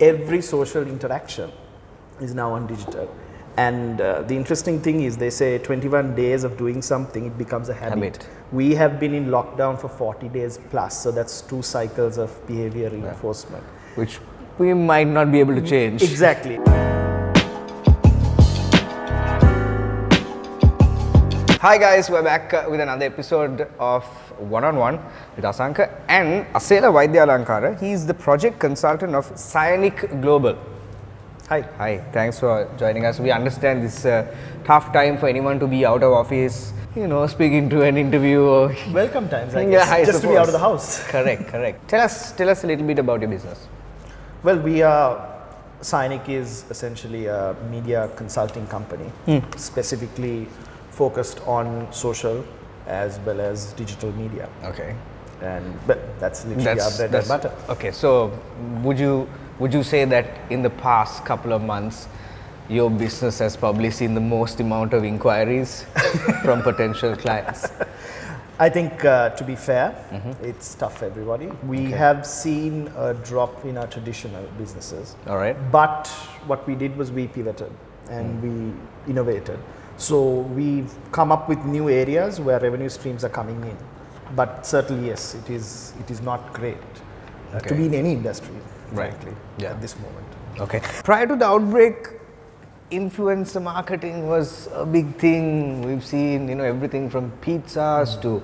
every social interaction is now on digital. And the interesting thing is, they say 21 days of doing something, it becomes a habit. We have been in lockdown for 40 days plus, so that's 2 cycles of behavior reinforcement. Which we might not be able to change. Exactly. Hi guys, we're back with another episode of One-on-One with Asanka and Asela Waidyalankara. He's the project consultant of Cyaniq Global. Hi. Hi, thanks for joining us. We understand this is a tough time for anyone to be out of office, speaking to an interview. Or Welcome times, I guess. I just suppose. To be out of the house. Correct. Tell us a little bit about your business. Well, Cyaniq is essentially a media consulting company, specifically focused on social as well as digital media. Okay. But that's literally our bread and butter. Okay, so would you say that in the past couple of months, your business has probably seen the most amount of inquiries from potential clients? I think to be fair, it's tough for everybody. We have seen a drop in our traditional businesses. All right. But what we did was we pivoted and we innovated. So we've come up with new areas where revenue streams are coming in. But certainly, yes, it is not great to be in any industry, frankly, at this moment. Okay. Prior to the outbreak, influencer marketing was a big thing. We've seen, everything from pizzas to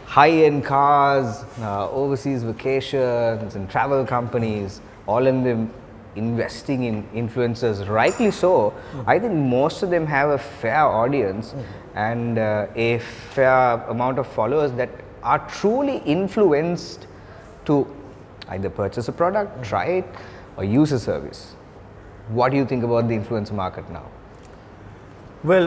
high-end cars, overseas vacations and travel companies, all in them investing in influencers, rightly so. I think most of them have a fair audience and a fair amount of followers that are truly influenced to either purchase a product, try it, or use a service. What do you think about the influencer market now? Well,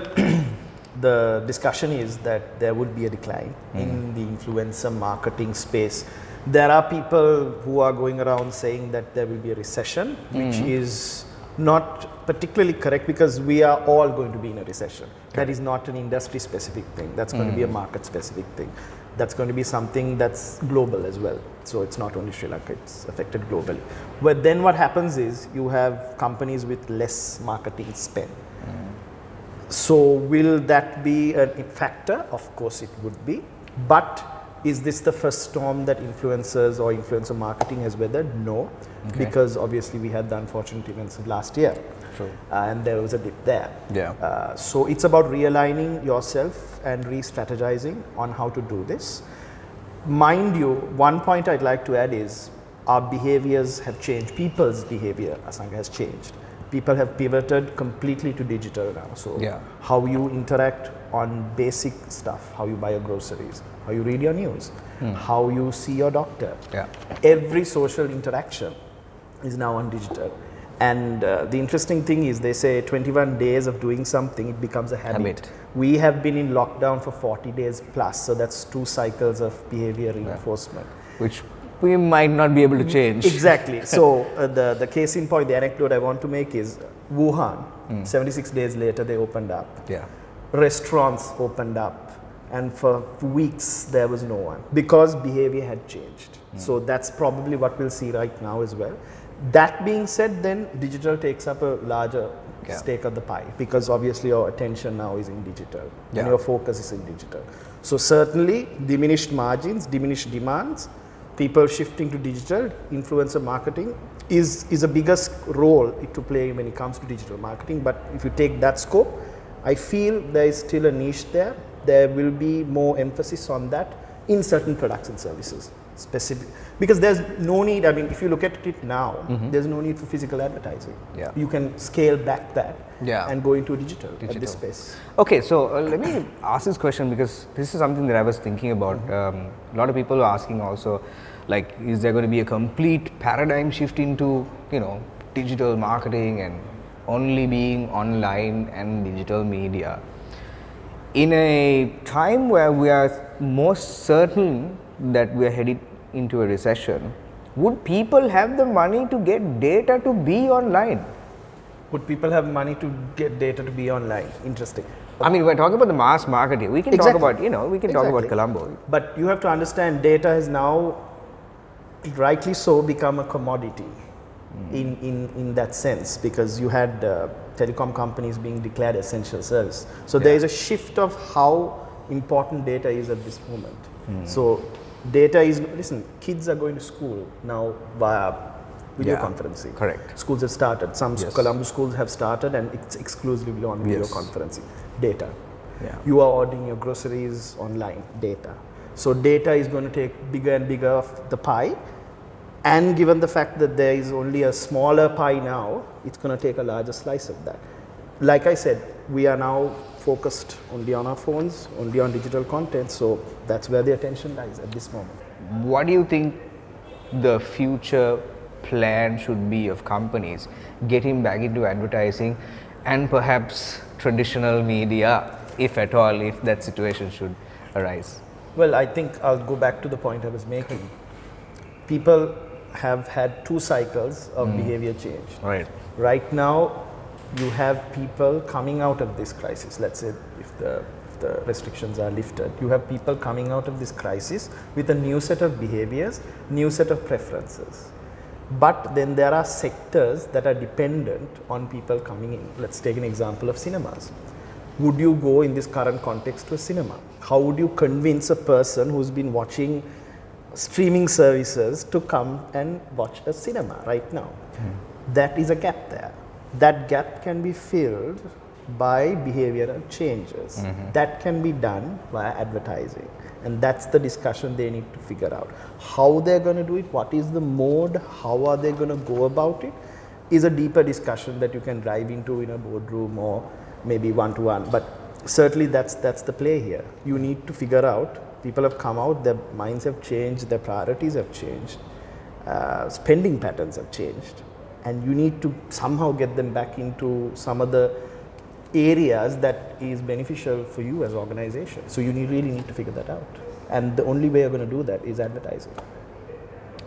the discussion is that there would be a decline in the influencer marketing space. There are people who are going around saying that there will be a recession, which is not particularly correct because we are all going to be in a recession. That is not an industry specific thing. That's going to be a market specific thing. That's going to be something that's global as well. So it's not only Sri Lanka, it's affected globally. But then what happens is you have companies with less marketing spend. So will that be a factor? Of course it would be. But is this the first storm that influencers or influencer marketing has weathered? No, because obviously we had the unfortunate events of last year. True. And there was a dip there. Yeah. So it's about realigning yourself and re-strategizing on how to do this. Mind you, one point I'd like to add is our behaviors have changed. People's behavior, Asanka, has changed. People have pivoted completely to digital now. So how you interact on basic stuff, how you buy your groceries, how you read your news, how you see your doctor. Every social interaction is now on digital. And the interesting thing is, they say 21 days of doing something, it becomes a habit. We have been in lockdown for 40 days plus, so that's 2 cycles of behavior reinforcement. Which we might not be able to change. Exactly. So the case in point, the anecdote I want to make is Wuhan, 76 days later they opened up. Restaurants opened up. And for weeks there was no one because behavior had changed. So that's probably what we'll see right now as well. That being said, then digital takes up a larger stake of the pie because obviously your attention now is in digital and your focus is in digital. So certainly diminished margins, diminished demands, people shifting to digital, influencer marketing is a biggest role to play when it comes to digital marketing. But if you take that scope, I feel there is still a niche there. There will be more emphasis on that in certain products and services. Because there's no need, if you look at it now, there's no need for physical advertising. You can scale back that and go into digital at this space. Okay, so let me ask this question because this is something that I was thinking about. A lot of people are asking also, like, is there going to be a complete paradigm shift into, digital marketing and only being online and digital media? In a time where we are most certain that we are headed into a recession, would people have the money to get data to be online? Would people have money to get data to be online? Interesting. We're talking about the mass market here. We can talk about, talk about Colombo. But you have to understand, data has now, rightly so, become a commodity. in that sense, because you had telecom companies being declared essential service. So there is a shift of how important data is at this moment. So data is, listen, kids are going to school now via video conferencing. Correct. Schools have started. Some Colombo schools have started, and it's exclusively on video conferencing. Data. You are ordering your groceries online. Data. So data is going to take bigger and bigger of the pie. And given the fact that there is only a smaller pie now, it's going to take a larger slice of that. Like I said, we are now focused only on our phones, only on digital content. So that's where the attention lies at this moment. What do you think the future plan should be of companies getting back into advertising and perhaps traditional media, if at all, if that situation should arise? Well, I think I'll go back to the point I was making. People have had 2 cycles of behavior change. Right now, you have people coming out of this crisis. Let's say if the restrictions are lifted, you have people coming out of this crisis with a new set of behaviors, new set of preferences. But then there are sectors that are dependent on people coming in. Let's take an example of cinemas. Would you go in this current context to a cinema? How would you convince a person who's been watching streaming services to come and watch a cinema right now? That is a gap there. That gap can be filled by behavioral changes. That can be done via advertising. And that's the discussion they need to figure out. How they're going to do it, what is the mode, how are they going to go about it, is a deeper discussion that you can dive into in a boardroom or maybe one-to-one. But certainly that's the play here. You need to figure out, people have come out, their minds have changed, their priorities have changed, spending patterns have changed. And you need to somehow get them back into some of the areas that is beneficial for you as an organization. So you really need to figure that out. And the only way you're going to do that is advertising.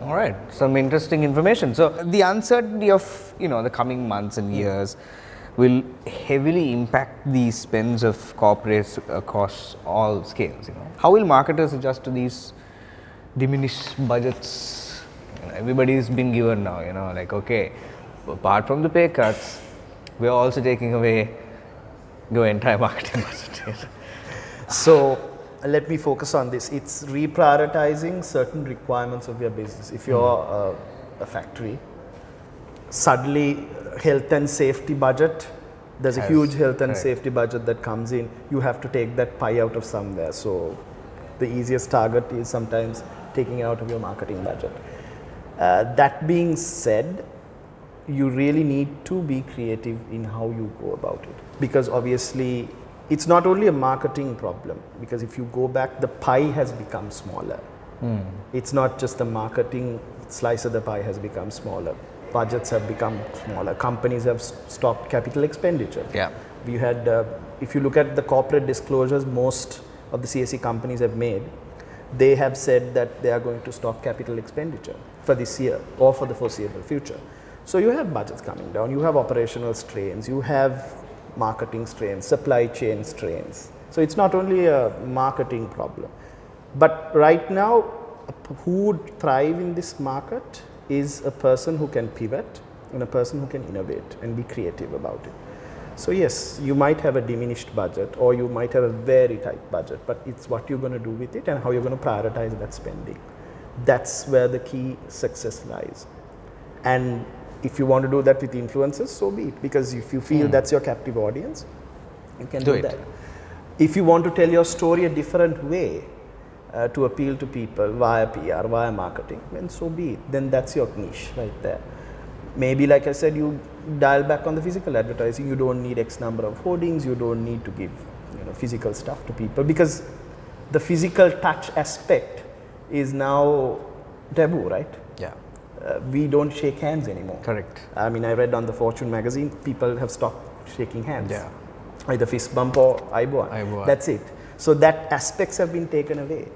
All right, some interesting information. So the uncertainty of the coming months and years will heavily impact the spends of corporates across all scales. How will marketers adjust to these diminished budgets? Everybody's been given now. Like, okay, apart from the pay cuts, we're also taking away your entire marketing budget. So let me focus on this. It's reprioritizing certain requirements of your business. If you're a factory, suddenly health and safety budget, there's a huge health and safety budget that comes in. You have to take that pie out of somewhere. So the easiest target is sometimes taking it out of your marketing budget. That being said, you really need to be creative in how you go about it, because obviously it's not only a marketing problem, because if you go back, the pie has become smaller. It's not just the marketing slice of the pie has become smaller. Budgets have become smaller. Companies have stopped capital expenditure. We had, if you look at the corporate disclosures most of the CSE companies have made, they have said that they are going to stop capital expenditure for this year or for the foreseeable future. So you have budgets coming down, you have operational strains, you have marketing strains, supply chain strains. So it's not only a marketing problem. But right now, who would thrive in this market is a person who can pivot and a person who can innovate and be creative about it. So yes, you might have a diminished budget or you might have a very tight budget, but it's what you're going to do with it and how you're going to prioritize that spending. That's where the key success lies. And if you want to do that with influencers, so be it. Because if you feel that's your captive audience, you can do that. If you want to tell your story a different way to appeal to people via PR, via marketing, then so be it. Then that's your niche right there. Maybe, like I said, you dial back on the physical advertising. You don't need X number of hoardings. You don't need to give physical stuff to people, because the physical touch aspect is now taboo, right? We don't shake hands anymore. Correct. I mean, I read on the Fortune magazine, people have stopped shaking hands. Either fist bump or eyeball. That's it. So that aspects have been taken away.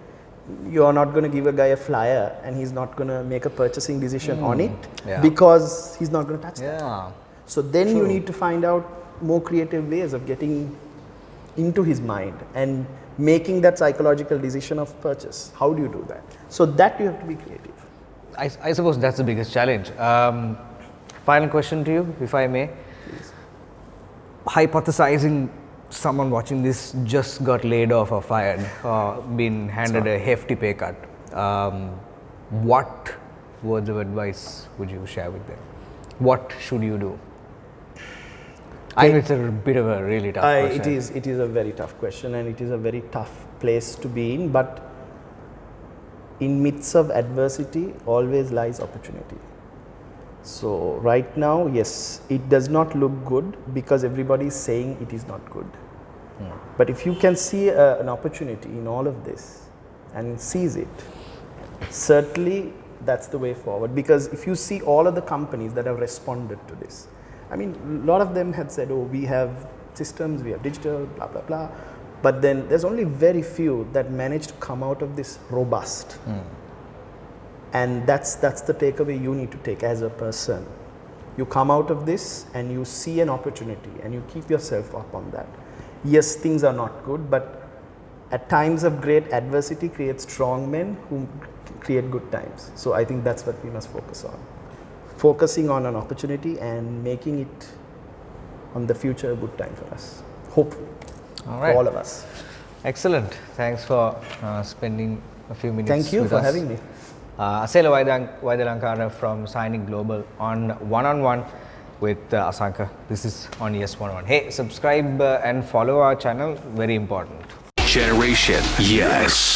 You're not going to give a guy a flyer and he's not going to make a purchasing decision on it because he's not going to touch that. So then you need to find out more creative ways of getting into his mind and making that psychological decision of purchase. How do you do that? So that you have to be creative. I suppose that's the biggest challenge. Final question to you, if I may. Please. Hypothesizing someone watching this just got laid off or fired or been handed a hefty pay cut, what words of advice would you share with them? What should you do? I know it's a bit of a really tough question. It is a very tough question, and it is a very tough place to be in, but in midst of adversity always lies opportunity. So right now, yes, it does not look good because everybody is saying it is not good. But if you can see an opportunity in all of this and seize it, certainly that's the way forward. Because if you see all of the companies that have responded to this, I mean, a lot of them had said, oh, we have systems, we have digital, blah, blah, blah. But then there's only very few that managed to come out of this robust. And that's the takeaway you need to take as a person. You come out of this and you see an opportunity and you keep yourself up on that. Yes, things are not good, but at times of great adversity create strong men who create good times. So I think that's what we must focus on. Focusing on an opportunity and making it on the future a good time for us. Hopefully. All right. For all of us. Excellent. Thanks for spending a few minutes with us. Thank you for having me. Asela Waidyalankara from Cyaniq Global on one-on-one with Asanka. This is on Yes 101. Hey, subscribe and follow our channel. Very important. Generation Yes.